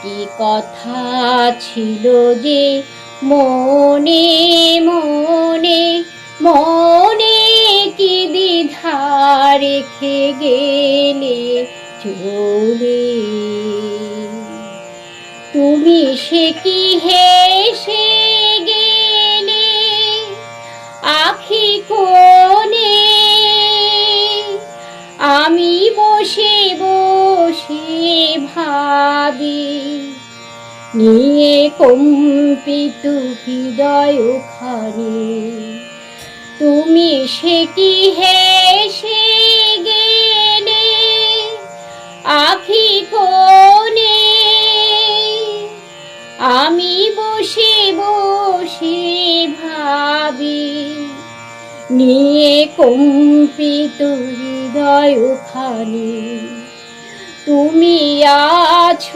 কি কথা ছিল যে মনে মনে মনে, কি দ্বিধা রেখে গেলে চলে। তুমি সে কি হেসে গেলে আখি কোণে, আমি বসে বসে ভাবি নিয়ে কম্পিত হৃদয়খানি। তুমি সে কি হেসে গেলে আখি কোণে, আমি বসে বসে ভাবি নিয়ে কম্পিত হৃদয়খানি। তুমি আছো